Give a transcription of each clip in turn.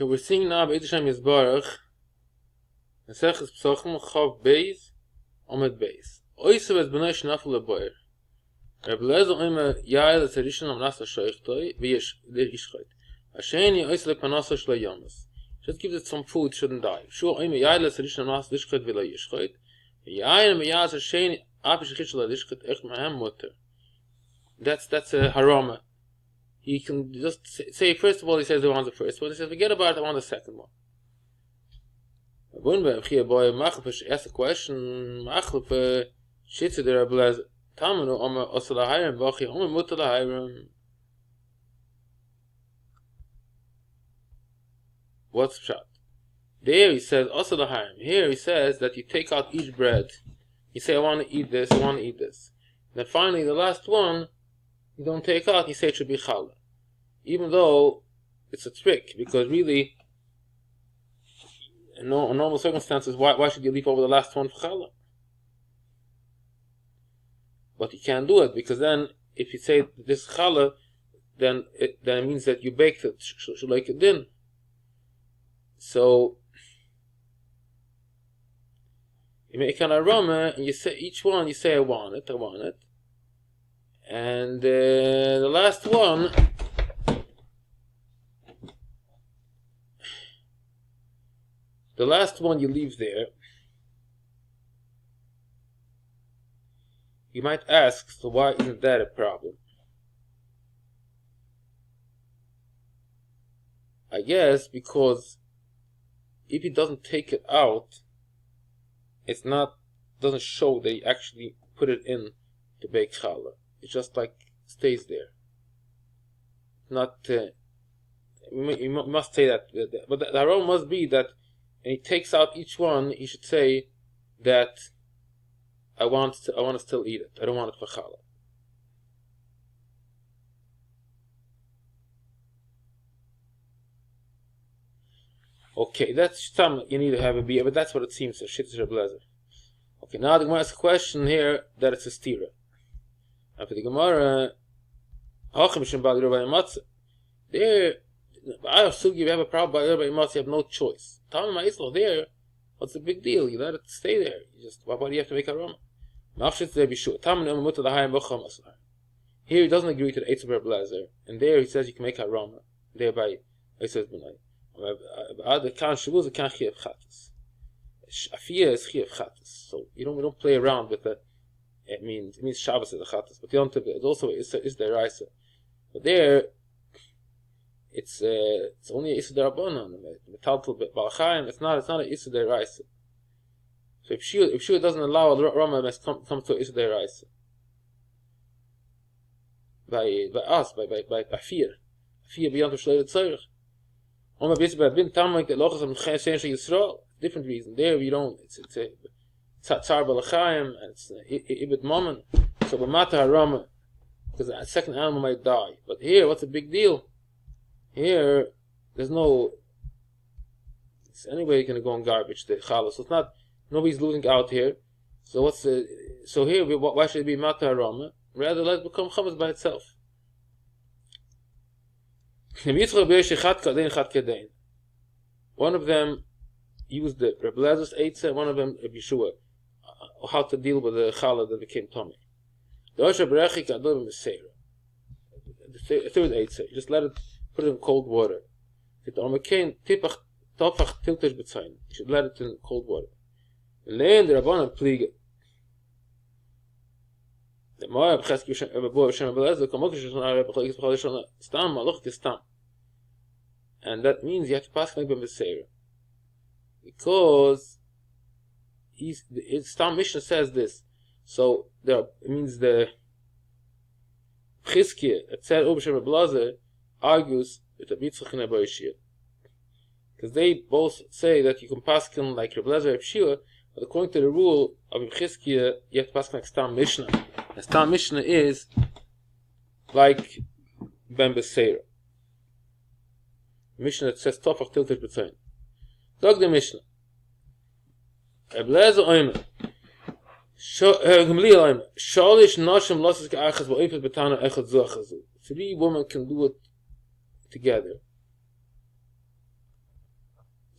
Okay, we're seeing now B'Eidisham Yisbarach Mesechus Pesachim Chav Beis Omed Beis Oisav es B'nai Shnafel LeBoyer Reb Lezer Oime Yael es Erishan Am Nasa Shoichtoi V'yesh Ishchot Hasheni Oisav Lepanasa Shlo Yomas. Just give it some food, shouldn't die. Sure Oime Yael es Erishan Am Nasa Ishchot V'lo Yishchot Yael Am Yael es Hasheni Apish Chitch Lo Yishchot Ech Mahem Mutter. That's a harama. He can just say, first of all, he says he wants the first one. He says, forget about it, I want the second one. Ask the question, what's the shot? There he says, here he says that you take out each bread. You say, I want to eat this, I want to eat this. Then finally, the last one, you don't take out, you say it should be challah. Even though it's a trick, because really, in normal circumstances, why should you leave over the last one for challah? But you can't do it, because then, if you say this challah, then it means that you baked it, like it din. So, you make an aroma, and you say, each one, you say, I want it. And the last one, you leave there. You might ask, so why isn't that a problem? I guess because if he doesn't take it out, doesn't show that he actually put it in to bake challah. It just like stays there. You must say that, but the aroma must be that when he takes out each one, he should say that I want to still eat it. I don't want it for challah. Okay, that's some you need to have a beer, but that's what it seems. Shit Reb Lezer. Okay, now the Gemara asks a question here that it's a stira. After the Gemara, there, I assume you have a problem by everybody must have no choice. Talmud Ma'islo there, what's the big deal? You let it stay there. Why do you have to make a rama? Here he doesn't agree to the Eitz of Reb Lezer, and there he says you can make a rama. Thereby, he says B'nai. Afia is chiyuv chatas, so we don't play around with it. It means Shabbos is a chatas, but it's also is the raisa. But there, it's only a issa derabanan. Metaltal balachayim. It's not a issa deraisa. So if Shua doesn't allow a rama, it comes to issa deraisa. By us, by fear beyond the shleidet tzorich. Oma bisba bin tamak the lochas am cheshen Yisrael. Different reason. There we don't. It's a tzar balachayim and it's ibit moment. So b'mata harama, because a second animal might die. But here, what's the big deal? Here, there's no. It's anyway going to go in garbage. The challah. So it's not. Nobody's losing out here. So So here, why should it be mata harama? Rather, let it become chametz by itself. One of them used the Reb Lezer's eitzah, one of them Reb Yeshua, how to deal with the challah that became tummy. The third eitzah, you just put it in cold water. You should let it in cold water. The Rabbanan pliga. And that means you have to pass like b'mesera, because Stam Mishnah says this. So it means the Chizkiah that said Obishem Reb Lezer argues with the Bitzchak and Abba Yeshua, because they both say that you can pass like Reb Lezer Reb Shua, but according to the rule of Chizkiah, you have to pass like Stam Mishnah. And Stam Mishnah is like Ben Beseira. Mishnah that says Tofach Tiltish B'tzayin. Dog the Mishnah. Reb Lezer Oimer. Gamliel Oimer. Shalish Nashim Losses Ge'achas V'oifet B'tana Echad Zochazu. 3 women can do it together.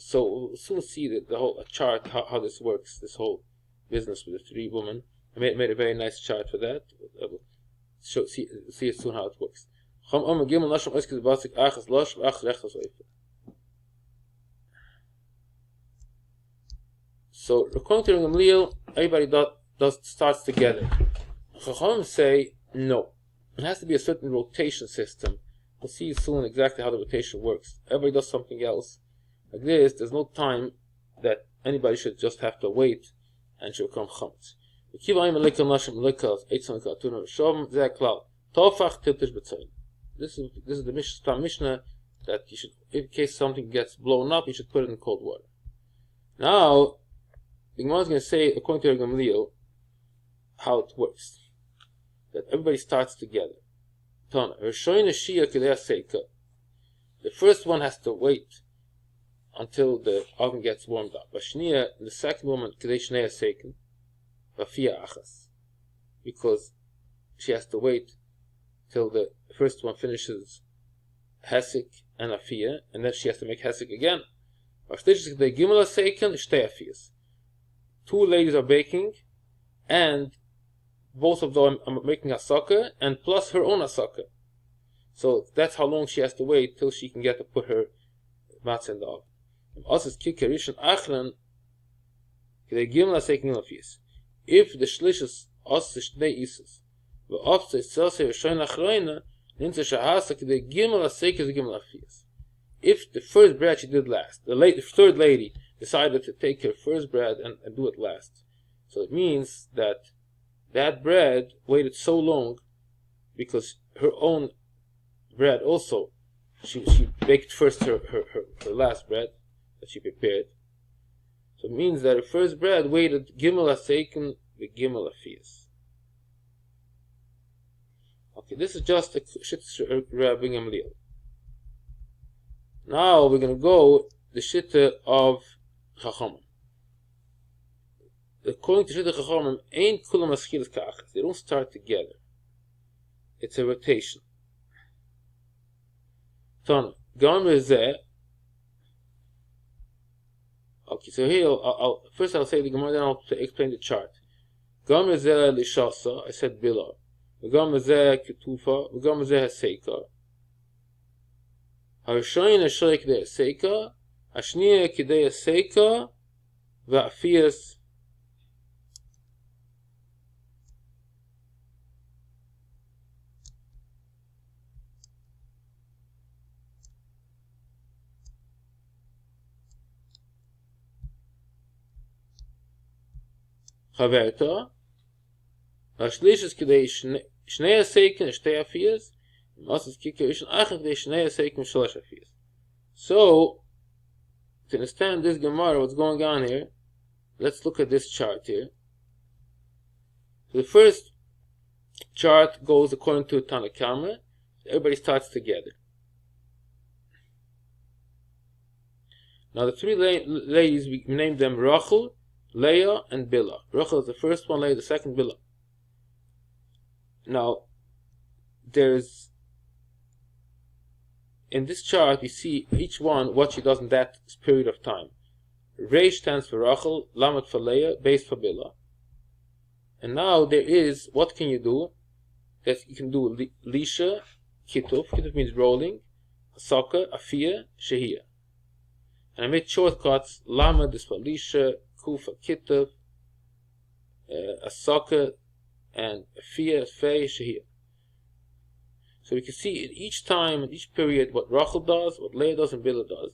So we'll soon see the whole chart, how this works, this whole business with the three women. I made a very nice chart for that. See it soon how it works. So according to Gamliel, everybody starts together. Chacham say no. It has to be a certain rotation system. We'll see soon exactly how the rotation works. Everybody does something else. Like this, there's no time that anybody should just have to wait and should become chametz. This is the Mishnah that you should, in case something gets blown up, you should put it in cold water. Now, the Gemara is going to say, according to Gamliel, how it works. That everybody starts together. The first one has to wait until the oven gets warmed up. The second woman, because she has to wait till the first one finishes hesik and afia, and then she has to make hesik again. Two ladies are baking, and both of them are making a sucker, and plus her own sucker. So that's how long she has to wait till she can get to put her matzah in the oven. If the shlishis os shnei isus, if the first bread she did last, the third lady decided to take her first bread and do it last, so it means that bread waited so long because her own bread also, she baked first her last bread that she prepared. So it means that her first bread waited gimel aseikin the gimel afiyas. Okay, this is just a shitta Rabbi Gamliel. Now we're going to go the shitta of Chachamim. According to shitta Chachamim, ain't kulam aschilas ka'achas. They don't start together. It's a rotation. So, okay, so here first I'll say the Gemara, then I'll explain the chart. Gomer zeh lishasa, I said bila. Gomer zeh ketufa, gomer zeh haseika. Harishayin hashoy kidei haseika, hashniya kidei haseika, va'afiyas. Chaverta, Hashlish kidei shnei haseikin shtei afiyas, Masas kikei rishon achin kidei shnei haseikin shalosh afiyas. So, to understand this Gemara, what's going on here, let's look at this chart here. So the first chart goes according to Tanakama. Everybody starts together. Now the three ladies, we named them Rachel, Leah, and Bilhah. Rachel is the first one, Leah the second, Bilhah. Now, there's, in this chart, we see each one, what she does in that period of time. Reish stands for Rachel, Lamed for Leah, Beis for Bilhah. And now there is, what can you do? That you can do Lisha, Kituf. Kituf means rolling. Saka, Afia, Shehiyah. And I made shortcuts. Lamed is for Lisha, Kufa, Kituf, Asaka, and Afia, Fei, Shehiyah. So we can see in each time, in each period, what Rachel does, what Leah does, and Bilhah does.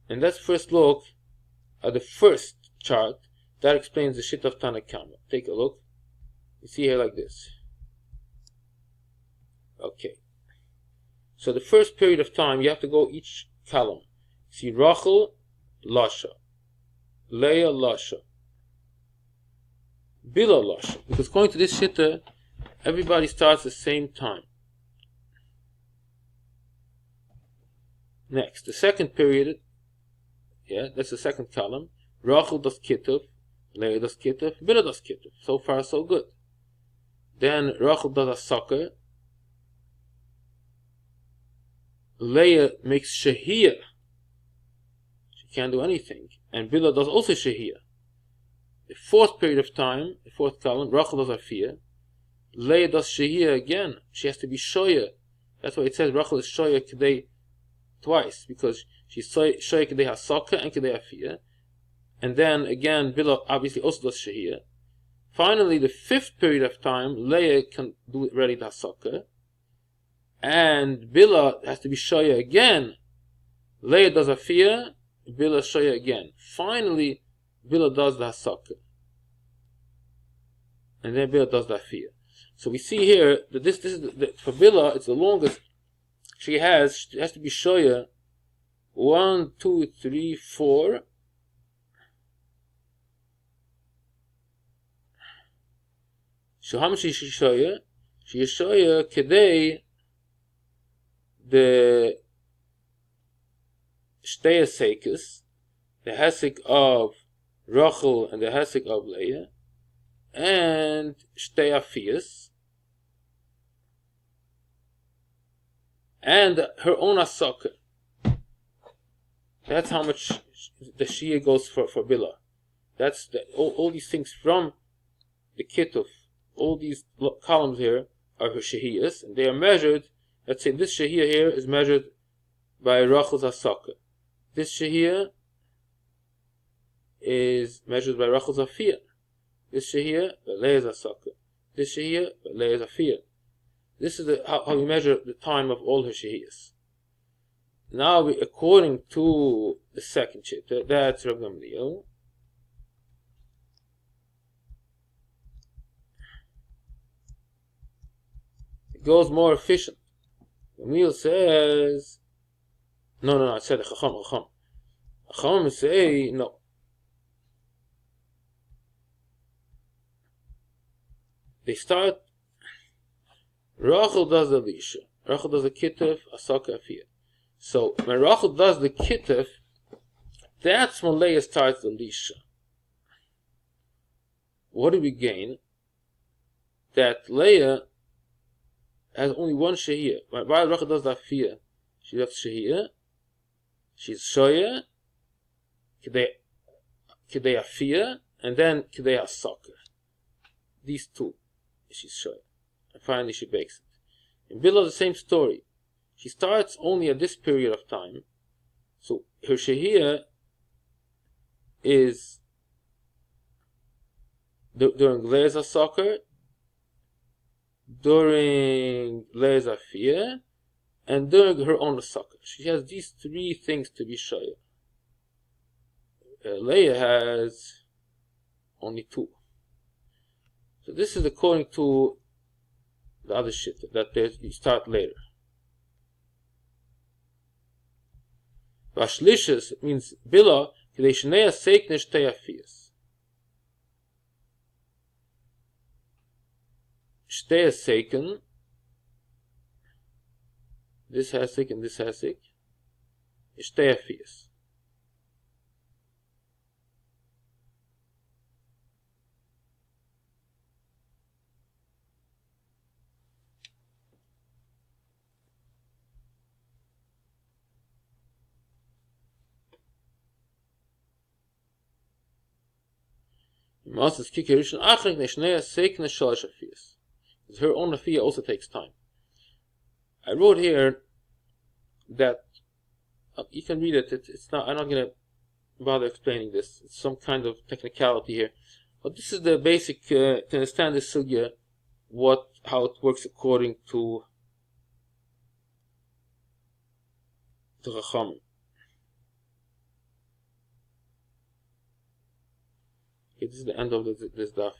And let's first look at the first chart. That explains the shit of Tanakama. Take a look. You see here like this. Okay. So the first period of time, you have to go each column. See Rachel, Lasha. Leah, Lasha. Bilhah, Lasha. Because according to this shitta, everybody starts at the same time. Next, the second period, that's the second column. Rachel does Kituf, Leah does Kituf, Bilhah does Kituf. So far, so good. Then Rachel does a sucker. Leah makes Shehiyah. can't do anything. And Bila does also Shehiyah. The fourth period of time, the fourth column, Rachel does Afiyah. Leah does Shehiyah again. She has to be Shoya. That's why it says Rachel is Shoya Kedei twice, because she's Shoya Kedei Hasaka and Kedei Afiyah. And then again, Bila obviously also does Shehiyah. Finally, the fifth period of time, Leah can do ready the Hasaka. And Bila has to be Shoya again. Leah does Afiyah, Bila Shoya again. Finally, Bila does the Hasaka. And then Bila does the Afiyah. So we see here that this is for Bila, it's the longest. She has to be Shoya 1, 2, 3, 4. So how much is she Shoya? She is Shoya Kedei the Shtei Sekis, the Hesek of Rachel and the Hesek of Leah, and Shtei Afiyas, and her own Asaka. That's how much the Shia goes for Bila. That's all these things from the Kituf. All these columns here are her Shehiyas, and they are measured. Let's say this Shehiyah here is measured by Rachel's Asaka. This Shehiyah is measured by Rachel's Afiyah. This Shehiyah by Leah's Asaka. This Shehiyah by Leah's Afiyah. This is how we measure the time of all her Shehiyas. Now, according to the second chapter, that's Rav Gamliel. It goes more efficient. Gamliel says, no, it said Chacham. Chacham say, no. They start, Rachel does the Lisha. Rachel does the Kitef, Asaka, Afiyah. So, when Rachel does the Kitef, that's when Leah starts the Lisha. What do we gain? That Leah has only one Shehiyah. While Rachel does the Afiyah, she does Shehiyah, she's Shoya, Kedei Afiyah, and then Kedei Asaka. These two, she's Shoya. And finally she bakes it. In Bila, the same story. She starts only at this period of time. So her Shehiyah is during Leah's Asaka, during Leah's Afiyah, and during her own Asaka. She has these three things to be Shoya. Leah has only two. So this is according to the other shit that you start later. Vashlishas means Bila Kedei Shnei Asek Shtei Afiyas. Shtei Aseken, this Hasek and this Hasek, Shtei Afiyas. Her own afiyah also takes time. I wrote here that you can read it. It's not. I'm not going to bother explaining this. It's some kind of technicality here, but this is the basic to understand this sugya, how it works according to the Chachamim. Okay, this is the end of this daf.